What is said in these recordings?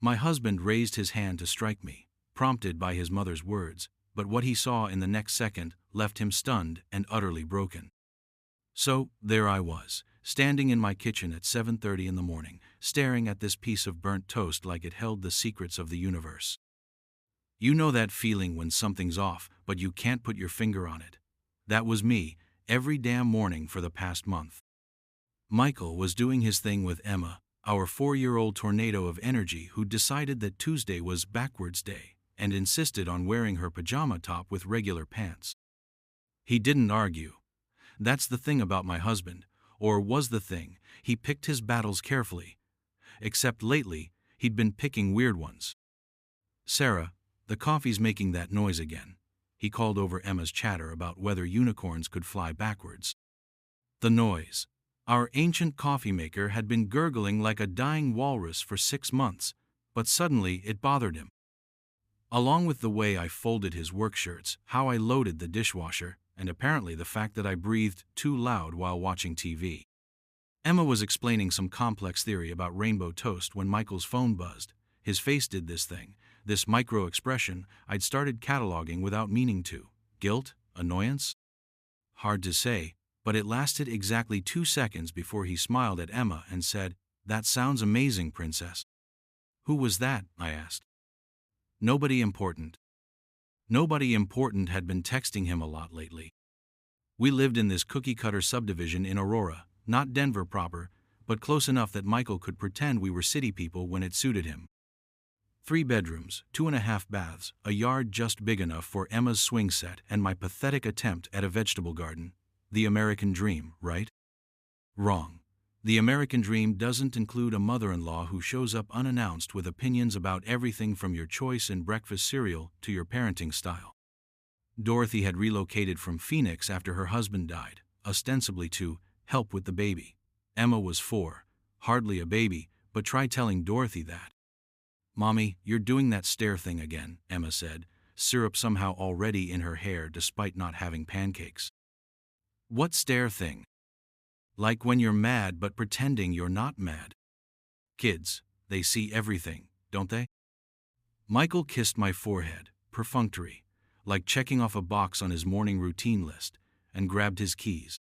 My husband raised his hand to strike me, prompted by his mother's words, but what he saw in the next second left him stunned and utterly broken. So, there I was, standing in my kitchen at 7:30 in the morning, staring at this piece of burnt toast like it held the secrets of the universe. You know that feeling when something's off, but you can't put your finger on it. That was me, every damn morning for the past month. Michael was doing his thing with Emma, our 4-year-old tornado of energy who decided that Tuesday was backwards day, and insisted on wearing her pajama top with regular pants. He didn't argue. That's the thing about my husband, or was the thing, he picked his battles carefully. Except lately, he'd been picking weird ones. Sarah, the coffee's making that noise again. He called over Emma's chatter about whether unicorns could fly backwards. The noise. Our ancient coffee maker had been gurgling like a dying walrus for 6 months, but suddenly it bothered him. Along with the way I folded his work shirts, how I loaded the dishwasher, and apparently the fact that I breathed too loud while watching TV. Emma was explaining some complex theory about rainbow toast when Michael's phone buzzed. His face did this thing, this micro-expression I'd started cataloging without meaning to. Guilt? Annoyance? Hard to say, but it lasted exactly 2 seconds before he smiled at Emma and said, "That sounds amazing, princess." "Who was that?" I asked. "Nobody important." Nobody important had been texting him a lot lately. We lived in this cookie-cutter subdivision in Aurora, not Denver proper, but close enough that Michael could pretend we were city people when it suited him. 3 bedrooms, 2.5 baths, a yard just big enough for Emma's swing set and my pathetic attempt at a vegetable garden. The American dream, right? Wrong. The American dream doesn't include a mother-in-law who shows up unannounced with opinions about everything from your choice in breakfast cereal to your parenting style. Dorothy had relocated from Phoenix after her husband died, ostensibly to help with the baby. Emma was 4, hardly a baby, but try telling Dorothy that. "Mommy, you're doing that stare thing again," Emma said, syrup somehow already in her hair despite not having pancakes. "What stare thing?" "Like when you're mad but pretending you're not mad. Kids, they see everything, don't they?" Michael kissed my forehead, perfunctory, like checking off a box on his morning routine list, and grabbed his keys.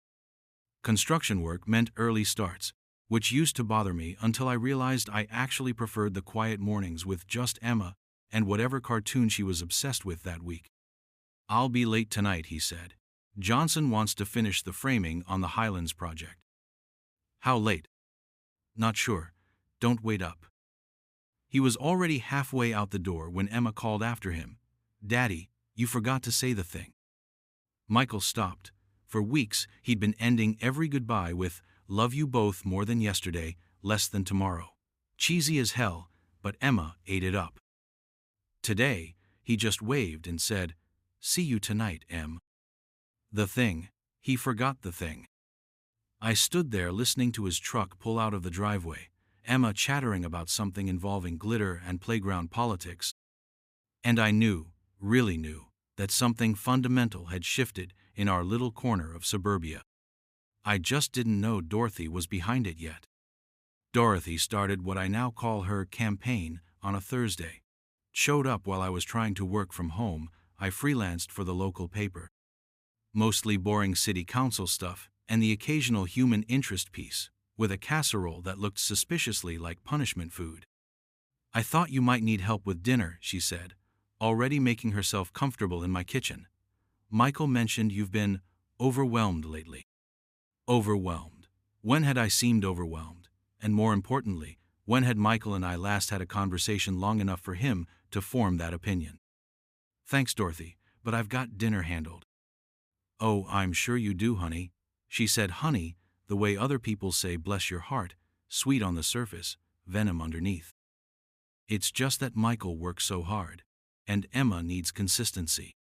Construction work meant early starts, which used to bother me until I realized I actually preferred the quiet mornings with just Emma and whatever cartoon she was obsessed with that week. "I'll be late tonight," he said. "Johnson wants to finish the framing on the Highlands project." "How late?" "Not sure. Don't wait up." He was already halfway out the door when Emma called after him, "Daddy, you forgot to say the thing." Michael stopped. For weeks, he'd been ending every goodbye with, "Love you both more than yesterday, less than tomorrow." Cheesy as hell, but Emma ate it up. Today, he just waved and said, "See you tonight, Em." The thing. He forgot the thing. I stood there listening to his truck pull out of the driveway, Emma chattering about something involving glitter and playground politics. And I knew, really knew, that something fundamental had shifted in our little corner of suburbia. I just didn't know Dorothy was behind it yet. Dorothy started what I now call her campaign on a Thursday. Showed up while I was trying to work from home. I freelanced for the local paper. Mostly boring city council stuff, and the occasional human interest piece, with a casserole that looked suspiciously like punishment food. "I thought you might need help with dinner," she said, already making herself comfortable in my kitchen. "Michael mentioned you've been overwhelmed lately." Overwhelmed. When had I seemed overwhelmed? And more importantly, when had Michael and I last had a conversation long enough for him to form that opinion? "Thanks, Dorothy, but I've got dinner handled." "Oh, I'm sure you do, honey." She said honey, the way other people say bless your heart, sweet on the surface, venom underneath. "It's just that Michael works so hard, and Emma needs consistency."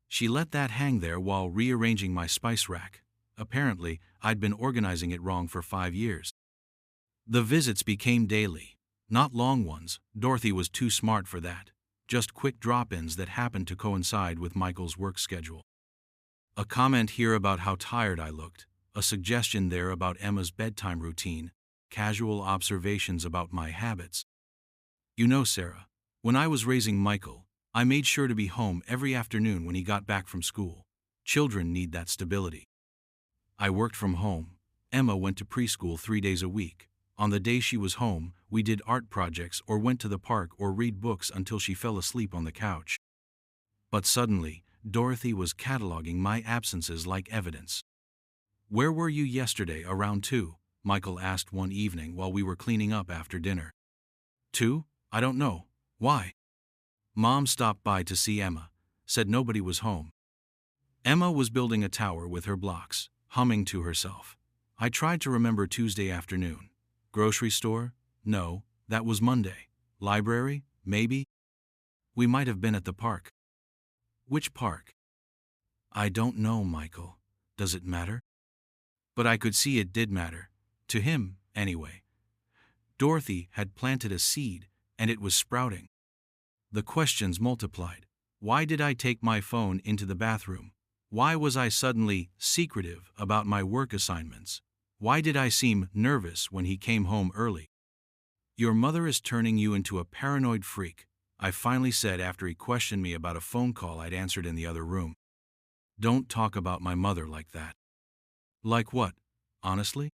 She let that hang there while rearranging my spice rack. Apparently, I'd been organizing it wrong for 5 years. The visits became daily. Not long ones, Dorothy was too smart for that. Just quick drop-ins that happened to coincide with Michael's work schedule. A comment here about how tired I looked, a suggestion there about Emma's bedtime routine, casual observations about my habits. You know, Sarah, when I was raising Michael, I made sure to be home every afternoon when he got back from school. Children need that stability. I worked from home. Emma went to preschool 3 days a week. On the day she was home, we did art projects or went to the park or read books until she fell asleep on the couch. But suddenly, Dorothy was cataloging my absences like evidence. "Where were you yesterday around 2?" Michael asked one evening while we were cleaning up after dinner. 2? I don't know. Why? Mom stopped by to see Emma. Said nobody was home. Emma was building a tower with her blocks, humming to herself. I tried to remember Tuesday afternoon. Grocery store? No, that was Monday. Library? Maybe? We might have been at the park. Which park? I don't know, Michael. Does it matter? But I could see it did matter. To him, anyway. Dorothy had planted a seed, and it was sprouting. The questions multiplied. Why did I take my phone into the bathroom? Why was I suddenly secretive about my work assignments? Why did I seem nervous when he came home early? Your mother is turning you into a paranoid freak, I finally said after he questioned me about a phone call I'd answered in the other room. Don't talk about my mother like that. Like what, honestly?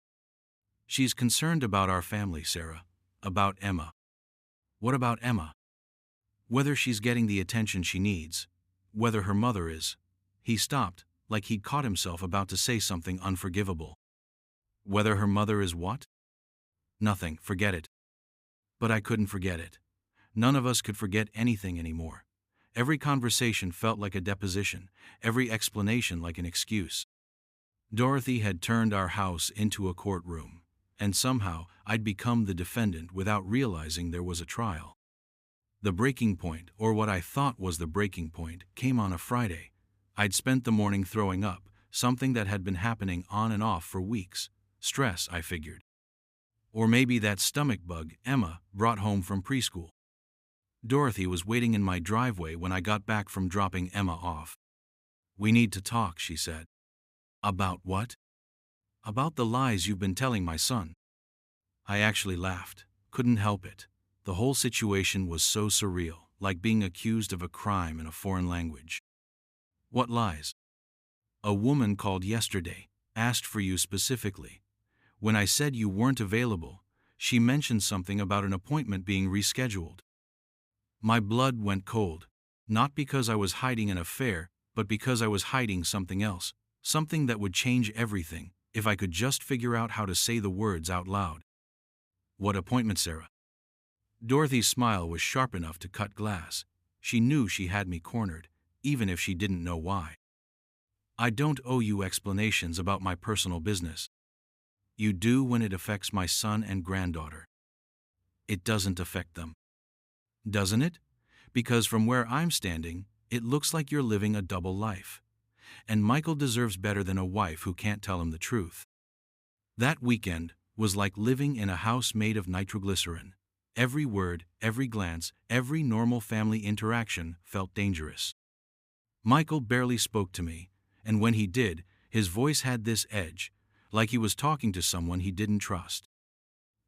She's concerned about our family, Sarah. About Emma. What about Emma? Whether she's getting the attention she needs. Whether her mother is. He stopped, like he'd caught himself about to say something unforgivable. Whether her mother is what? Nothing, forget it. But I couldn't forget it. None of us could forget anything anymore. Every conversation felt like a deposition, every explanation like an excuse. Dorothy had turned our house into a courtroom, and somehow I'd become the defendant without realizing there was a trial. The breaking point, or what I thought was the breaking point, came on a Friday. I'd spent the morning throwing up, something that had been happening on and off for weeks. Stress, I figured. Or maybe that stomach bug Emma brought home from preschool. Dorothy was waiting in my driveway when I got back from dropping Emma off. We need to talk, she said. About what? About the lies you've been telling my son. I actually laughed. Couldn't help it. The whole situation was so surreal, like being accused of a crime in a foreign language. What lies? A woman called yesterday, asked for you specifically. When I said you weren't available, she mentioned something about an appointment being rescheduled. My blood went cold, not because I was hiding an affair, but because I was hiding something else, something that would change everything, if I could just figure out how to say the words out loud. What appointment, Sarah? Dorothy's smile was sharp enough to cut glass. She knew she had me cornered, even if she didn't know why. I don't owe you explanations about my personal business. You do when it affects my son and granddaughter. It doesn't affect them. Doesn't it? Because from where I'm standing, it looks like you're living a double life. And Michael deserves better than a wife who can't tell him the truth. That weekend was like living in a house made of nitroglycerin. Every word, every glance, every normal family interaction felt dangerous. Michael barely spoke to me, and when he did, his voice had this edge, like he was talking to someone he didn't trust.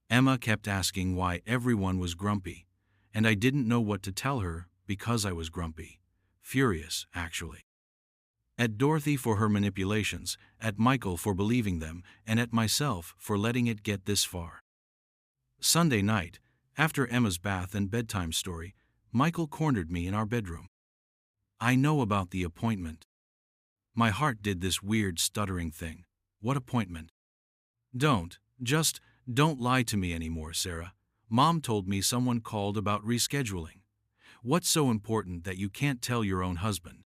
Emma kept asking why everyone was grumpy, and I didn't know what to tell her because I was grumpy. Furious, actually. At Dorothy for her manipulations, at Michael for believing them, and at myself for letting it get this far. Sunday night, after Emma's bath and bedtime story, Michael cornered me in our bedroom. I know about the appointment. My heart did this weird stuttering thing. What appointment? Don't lie to me anymore, Sarah. Mom told me someone called about rescheduling. What's so important that you can't tell your own husband?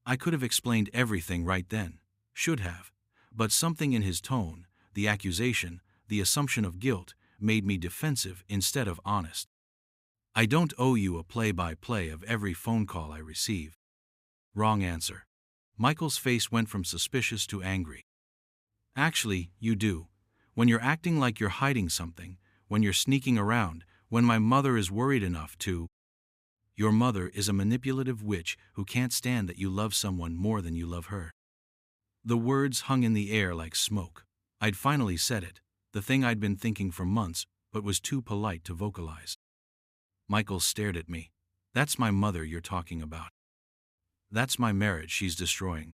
I could have explained everything right then. Should have. But something in his tone, the accusation, the assumption of guilt, made me defensive instead of honest. I don't owe you a play-by-play of every phone call I receive. Wrong answer. Michael's face went from suspicious to angry. Actually, you do. When you're acting like you're hiding something, when you're sneaking around, when my mother is worried enough to. Your mother is a manipulative witch who can't stand that you love someone more than you love her. The words hung in the air like smoke. I'd finally said it, the thing I'd been thinking for months, but was too polite to vocalize. Michael stared at me. That's my mother you're talking about. That's my marriage she's destroying.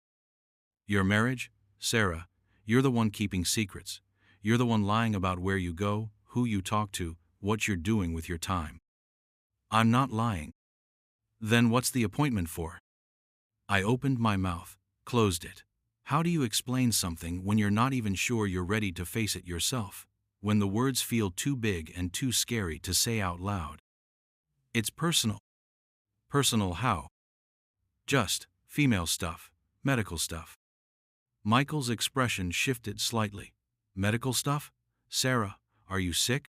Your marriage? Sarah, you're the one keeping secrets. You're the one lying about where you go, who you talk to, what you're doing with your time. I'm not lying. Then what's the appointment for? I opened my mouth, closed it. How do you explain something when you're not even sure you're ready to face it yourself? When the words feel too big and too scary to say out loud? It's personal. Personal how? Just female stuff, medical stuff. Michael's expression shifted slightly. Medical stuff? Sarah, are you sick?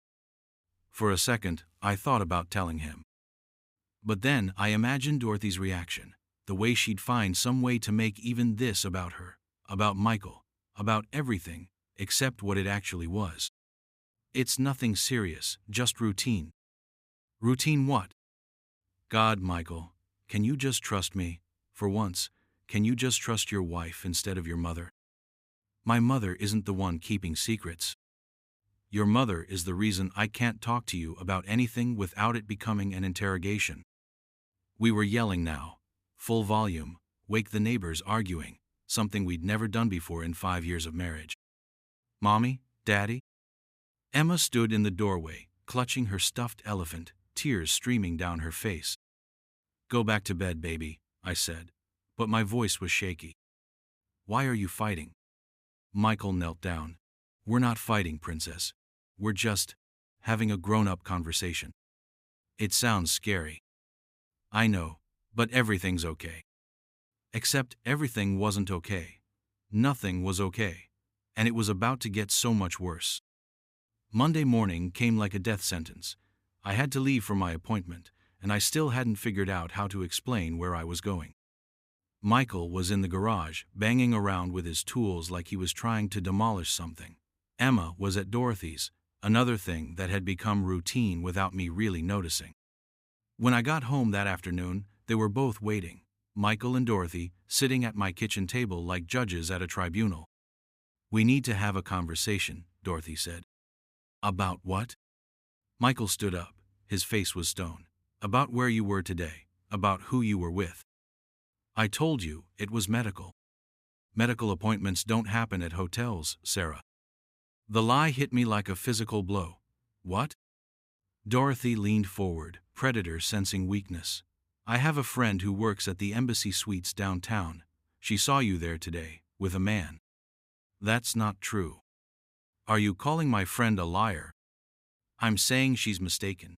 For a second, I thought about telling him. But then I imagined Dorothy's reaction, the way she'd find some way to make even this about her, about Michael, about everything, except what it actually was. It's nothing serious, just routine. Routine what? God, Michael, can you just trust me? For once, can you just trust your wife instead of your mother? My mother isn't the one keeping secrets. Your mother is the reason I can't talk to you about anything without it becoming an interrogation. We were yelling now, full volume, wake the neighbors arguing, something we'd never done before in 5 years of marriage. Mommy? Daddy? Emma stood in the doorway, clutching her stuffed elephant, tears streaming down her face. Go back to bed, baby, I said, but my voice was shaky. Why are you fighting? Michael knelt down. We're not fighting, princess. We're just having a grown-up conversation. It sounds scary. I know, but everything's okay. Except everything wasn't okay. Nothing was okay. And it was about to get so much worse. Monday morning came like a death sentence. I had to leave for my appointment, and I still hadn't figured out how to explain where I was going. Michael was in the garage, banging around with his tools like he was trying to demolish something. Emma was at Dorothy's, another thing that had become routine without me really noticing. When I got home that afternoon, they were both waiting, Michael and Dorothy, sitting at my kitchen table like judges at a tribunal. We need to have a conversation, Dorothy said. About what? Michael stood up. His face was stone. About where you were today, about who you were with. I told you, it was medical. Medical appointments don't happen at hotels, Sarah. The lie hit me like a physical blow. What? Dorothy leaned forward, predator sensing weakness. I have a friend who works at the Embassy Suites downtown. She saw you there today, with a man. That's not true. Are you calling my friend a liar? I'm saying she's mistaken.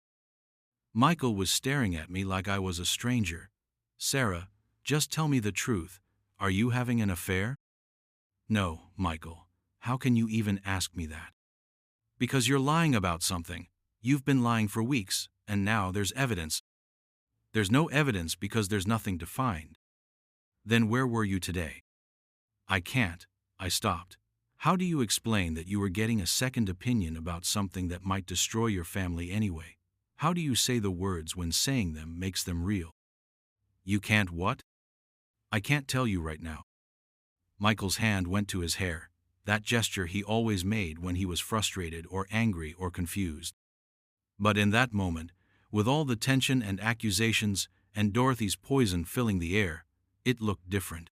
Michael was staring at me like I was a stranger. Sarah, just tell me the truth. Are you having an affair? No, Michael. How can you even ask me that? Because you're lying about something. You've been lying for weeks, and now there's evidence. There's no evidence because there's nothing to find. Then where were you today? I can't. I stopped. How do you explain that you were getting a second opinion about something that might destroy your family anyway? How do you say the words when saying them makes them real? You can't what? I can't tell you right now. Michael's hand went to his hair, that gesture he always made when he was frustrated or angry or confused. But in that moment, with all the tension and accusations and Dorothy's poison filling the air, it looked different.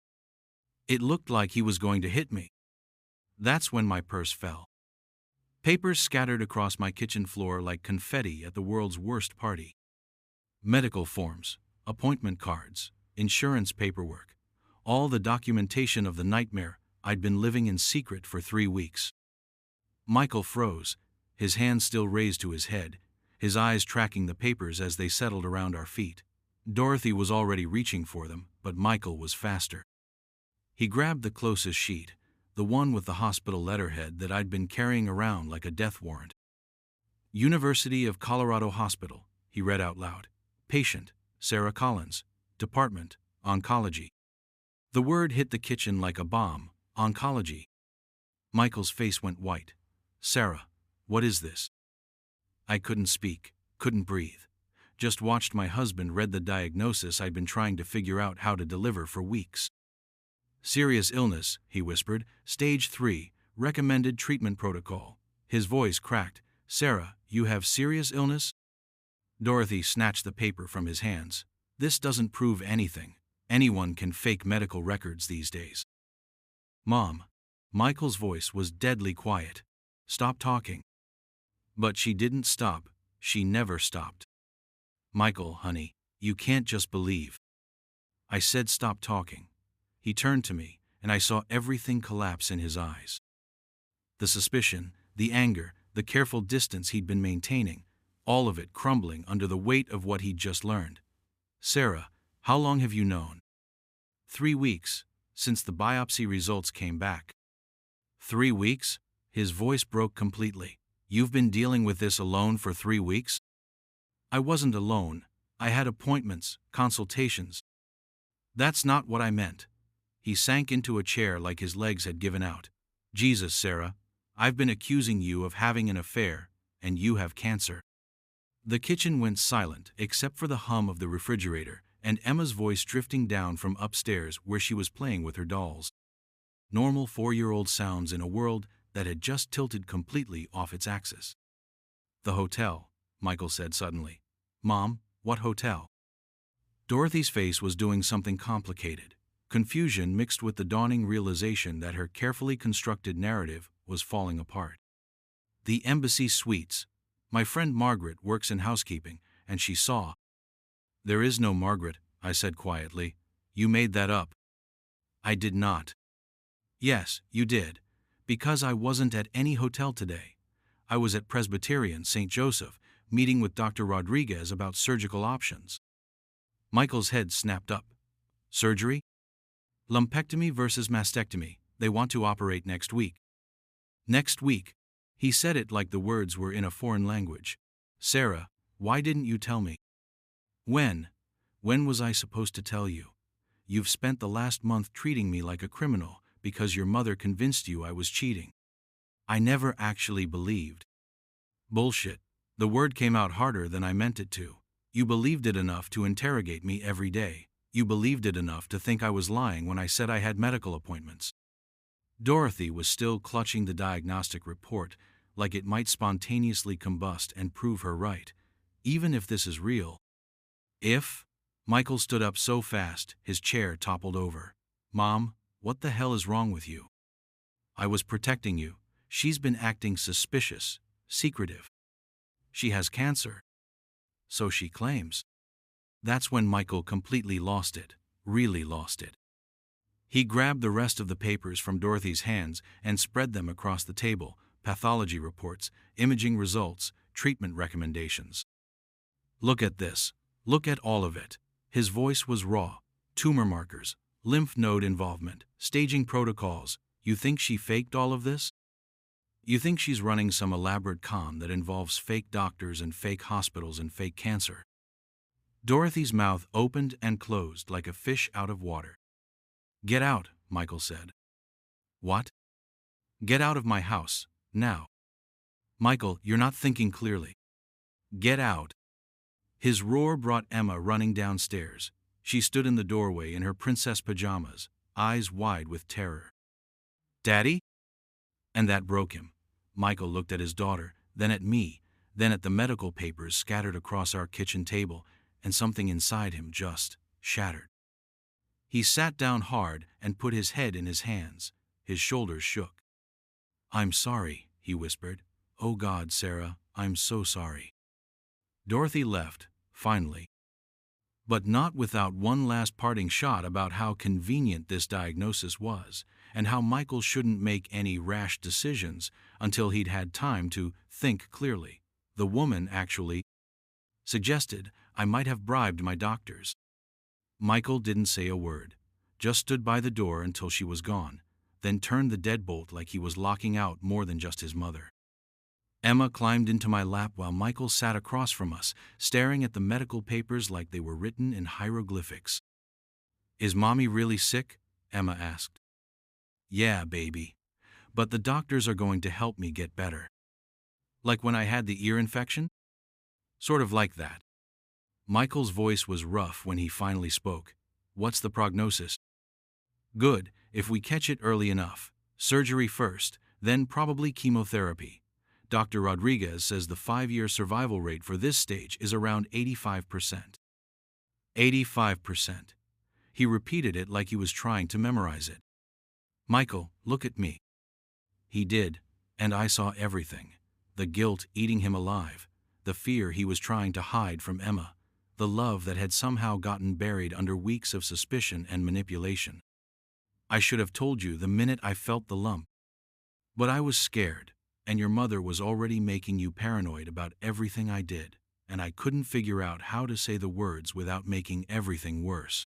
It looked like he was going to hit me. That's when my purse fell. Papers scattered across my kitchen floor like confetti at the world's worst party. Medical forms, appointment cards, insurance paperwork, all the documentation of the nightmare I'd been living in secret for 3 weeks. Michael froze, his hand still raised to his head, his eyes tracking the papers as they settled around our feet. Dorothy was already reaching for them, but Michael was faster. He grabbed the closest sheet, the one with the hospital letterhead that I'd been carrying around like a death warrant. University of Colorado Hospital, he read out loud. Patient, Sarah Collins. Department, Oncology. The word hit the kitchen like a bomb. Oncology. Michael's face went white. Sarah, what is this? I couldn't speak, couldn't breathe. Just watched my husband read the diagnosis I'd been trying to figure out how to deliver for weeks. Serious illness, he whispered. Stage 3, recommended treatment protocol. His voice cracked. Sarah, you have serious illness? Dorothy snatched the paper from his hands. This doesn't prove anything. Anyone can fake medical records these days. Mom. Michael's voice was deadly quiet. Stop talking. But she didn't stop. She never stopped. Michael, honey, you can't just believe. I said stop talking. He turned to me, and I saw everything collapse in his eyes. The suspicion, the anger, the careful distance he'd been maintaining, all of it crumbling under the weight of what he'd just learned. Sarah, how long have you known? 3 weeks, since the biopsy results came back. 3 weeks? His voice broke completely. You've been dealing with this alone for 3 weeks? I wasn't alone. I had appointments, consultations. That's not what I meant. He sank into a chair like his legs had given out. Jesus, Sarah, I've been accusing you of having an affair, and you have cancer. The kitchen went silent except for the hum of the refrigerator and Emma's voice drifting down from upstairs where she was playing with her dolls. Normal 4-year-old sounds in a world that had just tilted completely off its axis. The hotel, Michael said suddenly. Mom, what hotel? Dorothy's face was doing something complicated. Confusion mixed with the dawning realization that her carefully constructed narrative was falling apart. The Embassy Suites. My friend Margaret works in housekeeping, and she saw. There is no Margaret, I said quietly. You made that up. I did not. Yes, you did. Because I wasn't at any hotel today. I was at Presbyterian St. Joseph, meeting with Dr. Rodriguez about surgical options. Michael's head snapped up. Surgery? Lumpectomy versus mastectomy. They want to operate next week. Next week. He said it like the words were in a foreign language. Sarah, why didn't you tell me? When? When was I supposed to tell you? You've spent the last month treating me like a criminal because your mother convinced you I was cheating. I never actually believed. Bullshit. The word came out harder than I meant it to. You believed it enough to interrogate me every day. You believed it enough to think I was lying when I said I had medical appointments. Dorothy was still clutching the diagnostic report like it might spontaneously combust and prove her right. Even if this is real. If? Michael stood up so fast, his chair toppled over. Mom, what the hell is wrong with you? I was protecting you. She's been acting suspicious, secretive. She has cancer. So she claims. That's when Michael completely lost it, really lost it. He grabbed the rest of the papers from Dorothy's hands and spread them across the table, pathology reports, imaging results, treatment recommendations. Look at this. Look at all of it. His voice was raw. Tumor markers, lymph node involvement, staging protocols. You think she faked all of this? You think she's running some elaborate con that involves fake doctors and fake hospitals and fake cancer? Dorothy's mouth opened and closed like a fish out of water. Get out, Michael said. What? Get out of my house, now. Michael, you're not thinking clearly. Get out. His roar brought Emma running downstairs. She stood in the doorway in her princess pajamas, eyes wide with terror. Daddy? And that broke him. Michael looked at his daughter, then at me, then at the medical papers scattered across our kitchen table, and something inside him just shattered. He sat down hard and put his head in his hands. His shoulders shook. I'm sorry, he whispered. Oh God, Sarah, I'm so sorry. Dorothy left, finally. But not without one last parting shot about how convenient this diagnosis was, and how Michael shouldn't make any rash decisions until he'd had time to think clearly. The woman actually suggested I might have bribed my doctors. Michael didn't say a word, just stood by the door until she was gone, then turned the deadbolt like he was locking out more than just his mother. Emma climbed into my lap while Michael sat across from us, staring at the medical papers like they were written in hieroglyphics. Is Mommy really sick? Emma asked. Yeah, baby. But the doctors are going to help me get better. Like when I had the ear infection? Sort of like that. Michael's voice was rough when he finally spoke. What's the prognosis? Good, if we catch it early enough. Surgery first, then probably chemotherapy. Dr. Rodriguez says the 5-year survival rate for this stage is around 85%. 85%. He repeated it like he was trying to memorize it. Michael, look at me. He did, and I saw everything. The guilt eating him alive, the fear he was trying to hide from Emma, the love that had somehow gotten buried under weeks of suspicion and manipulation. I should have told you the minute I felt the lump. But I was scared, and your mother was already making you paranoid about everything I did, and I couldn't figure out how to say the words without making everything worse.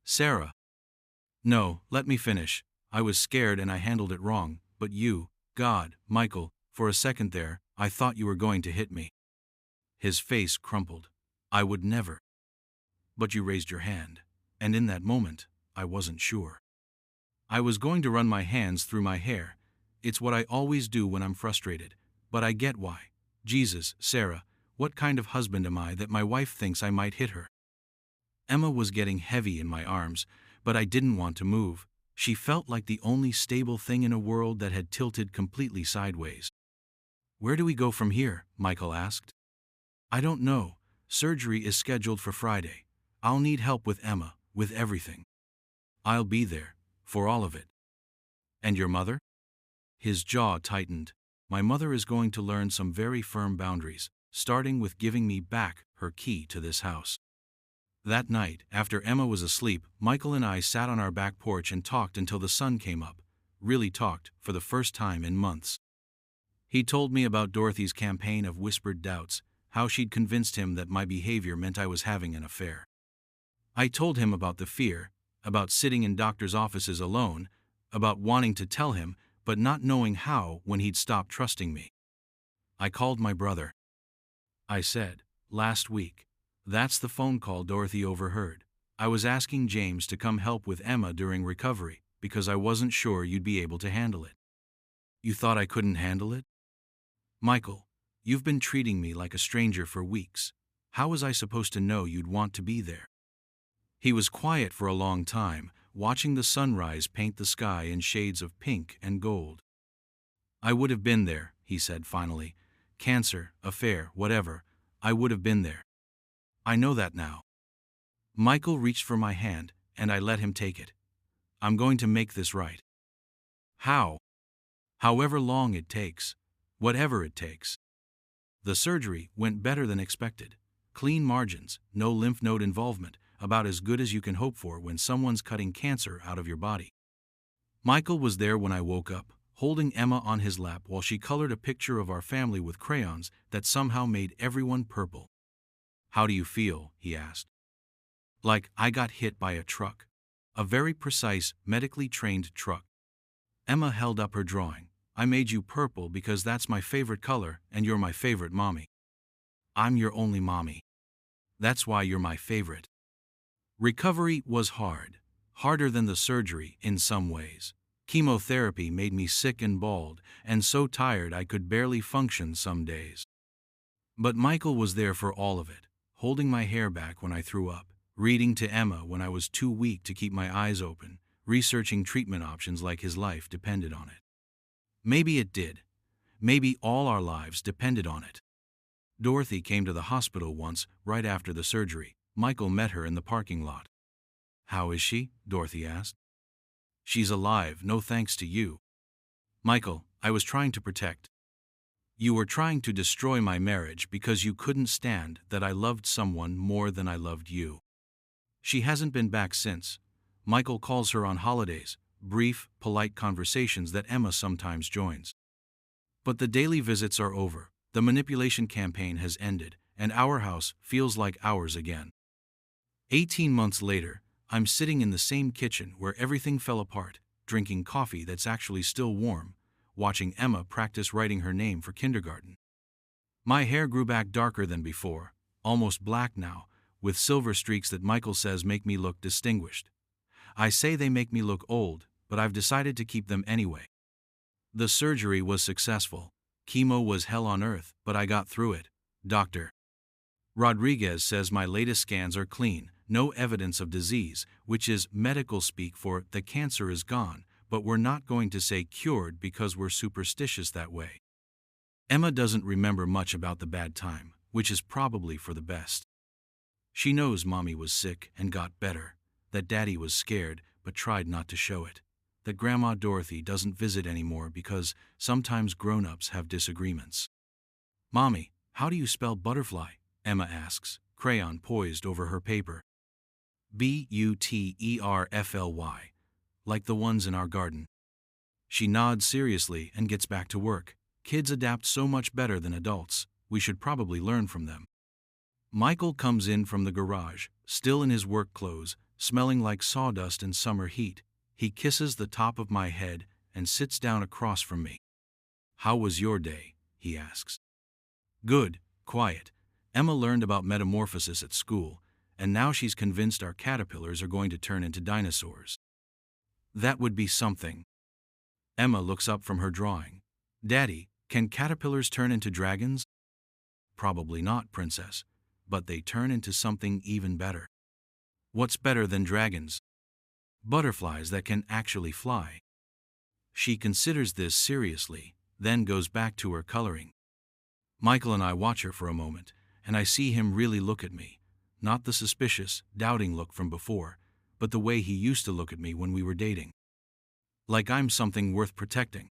Sarah. No, let me finish. I was scared and I handled it wrong, but you, God, Michael, for a second there, I thought you were going to hit me. His face crumpled. I would never. But you raised your hand, and in that moment, I wasn't sure. I was going to run my hands through my hair. It's what I always do when I'm frustrated, but I get why. Jesus, Sarah, what kind of husband am I that my wife thinks I might hit her? Emma was getting heavy in my arms, but I didn't want to move. She felt like the only stable thing in a world that had tilted completely sideways. Where do we go from here? Michael asked. I don't know. Surgery is scheduled for Friday. I'll need help with Emma, with everything. I'll be there, for all of it. And your mother? His jaw tightened. My mother is going to learn some very firm boundaries, starting with giving me back her key to this house. That night, after Emma was asleep, Michael and I sat on our back porch and talked until the sun came up. Really talked, for the first time in months. He told me about Dorothy's campaign of whispered doubts, how she'd convinced him that my behavior meant I was having an affair. I told him about the fear, about sitting in doctors' offices alone, about wanting to tell him, but not knowing how when he'd stopped trusting me. I called my brother. I said, last week. That's the phone call Dorothy overheard. I was asking James to come help with Emma during recovery, because I wasn't sure you'd be able to handle it. You thought I couldn't handle it? Michael, you've been treating me like a stranger for weeks. How was I supposed to know you'd want to be there? He was quiet for a long time, watching the sunrise paint the sky in shades of pink and gold. I would have been there, he said finally. Cancer, affair, whatever, I would have been there. I know that now. Michael reached for my hand, and I let him take it. I'm going to make this right. How? However long it takes. Whatever it takes. The surgery went better than expected. Clean margins, no lymph node involvement, about as good as you can hope for when someone's cutting cancer out of your body. Michael was there when I woke up, holding Emma on his lap while she colored a picture of our family with crayons that somehow made everyone purple. How do you feel? He asked. Like I got hit by a truck. A very precise, medically trained truck. Emma held up her drawing. I made you purple because that's my favorite color and you're my favorite mommy. I'm your only mommy. That's why you're my favorite. Recovery was hard. Harder than the surgery in some ways. Chemotherapy made me sick and bald, and so tired I could barely function some days. But Michael was there for all of it, holding my hair back when I threw up, reading to Emma when I was too weak to keep my eyes open, researching treatment options like his life depended on it. Maybe it did. Maybe all our lives depended on it. Dorothy came to the hospital once, right after the surgery. Michael met her in the parking lot. How is she? Dorothy asked. She's alive, no thanks to you. Michael, I was trying to protect. You were trying to destroy my marriage because you couldn't stand that I loved someone more than I loved you. She hasn't been back since. Michael calls her on holidays, brief, polite conversations that Emma sometimes joins. But the daily visits are over, the manipulation campaign has ended, and our house feels like ours again. 18 months later, I'm sitting in the same kitchen where everything fell apart, drinking coffee that's actually still warm, watching Emma practice writing her name for kindergarten. My hair grew back darker than before, almost black now, with silver streaks that Michael says make me look distinguished. I say they make me look old, but I've decided to keep them anyway. The surgery was successful. Chemo was hell on earth, but I got through it. Dr. Rodriguez says my latest scans are clean, no evidence of disease, which is medical speak for the cancer is gone, but we're not going to say cured because we're superstitious that way. Emma doesn't remember much about the bad time, which is probably for the best. She knows Mommy was sick and got better, that Daddy was scared but tried not to show it, that Grandma Dorothy doesn't visit anymore because sometimes grown-ups have disagreements. "Mommy, how do you spell butterfly?" Emma asks, crayon poised over her paper. "Butterfly, like the ones in our garden." She nods seriously and gets back to work. Kids adapt so much better than adults. We should probably learn from them. Michael comes in from the garage, still in his work clothes, smelling like sawdust and summer heat. He kisses the top of my head and sits down across from me. "How was your day?" he asks. "Good, quiet. Emma learned about metamorphosis at school, and now she's convinced our caterpillars are going to turn into dinosaurs." "That would be something." Emma looks up from her drawing. "Daddy, can caterpillars turn into dragons?" "Probably not, Princess, but they turn into something even better." "What's better than dragons?" "Butterflies that can actually fly." She considers this seriously, then goes back to her coloring. Michael and I watch her for a moment, and I see him really look at me, not the suspicious, doubting look from before, but the way he used to look at me when we were dating. Like I'm something worth protecting.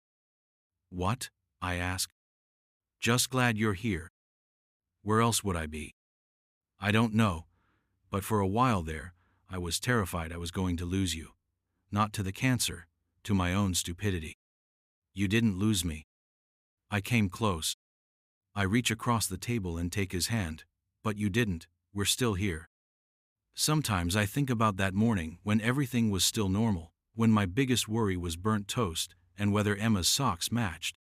"What?" I ask. "Just glad you're here. Where else would I be?" "I don't know, but for a while there, I was terrified I was going to lose you. Not to the cancer, to my own stupidity." "You didn't lose me." "I came close." I reach across the table and take his hand. "But you didn't, we're still here." Sometimes I think about that morning when everything was still normal, when my biggest worry was burnt toast and whether Emma's socks matched.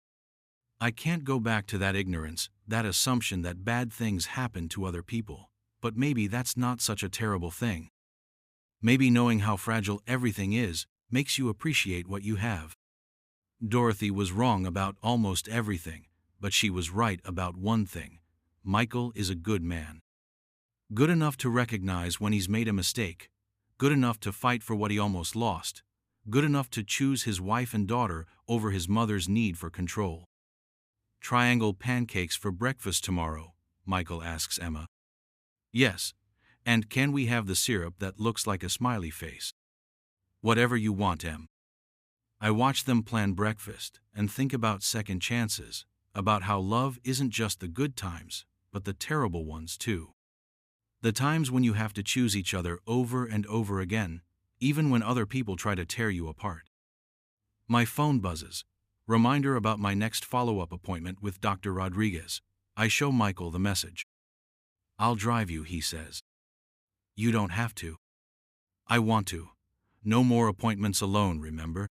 I can't go back to that ignorance, that assumption that bad things happen to other people, but maybe that's not such a terrible thing. Maybe knowing how fragile everything is makes you appreciate what you have. Dorothy was wrong about almost everything, but she was right about one thing. Michael is a good man. Good enough to recognize when he's made a mistake, good enough to fight for what he almost lost, good enough to choose his wife and daughter over his mother's need for control. "Triangle pancakes for breakfast tomorrow?" Michael asks Emma. "Yes, and can we have the syrup that looks like a smiley face?" "Whatever you want, Em." I watch them plan breakfast and think about second chances, about how love isn't just the good times, but the terrible ones too. The times when you have to choose each other over and over again, even when other people try to tear you apart. My phone buzzes. Reminder about my next follow-up appointment with Dr. Rodriguez. I show Michael the message. "I'll drive you," he says. "You don't have to." "I want to. No more appointments alone, remember?"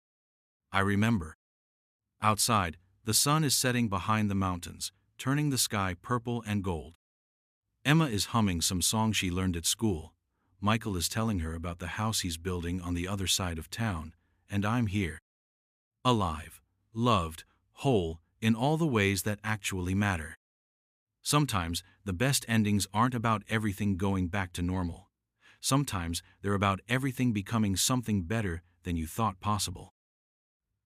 I remember. Outside, the sun is setting behind the mountains, turning the sky purple and gold. Emma is humming some song she learned at school. Michael is telling her about the house he's building on the other side of town, and I'm here. Alive, loved, whole, in all the ways that actually matter. Sometimes, the best endings aren't about everything going back to normal. Sometimes, they're about everything becoming something better than you thought possible.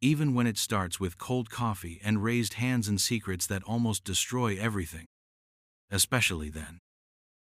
Even when it starts with cold coffee and raised hands and secrets that almost destroy everything. Especially then.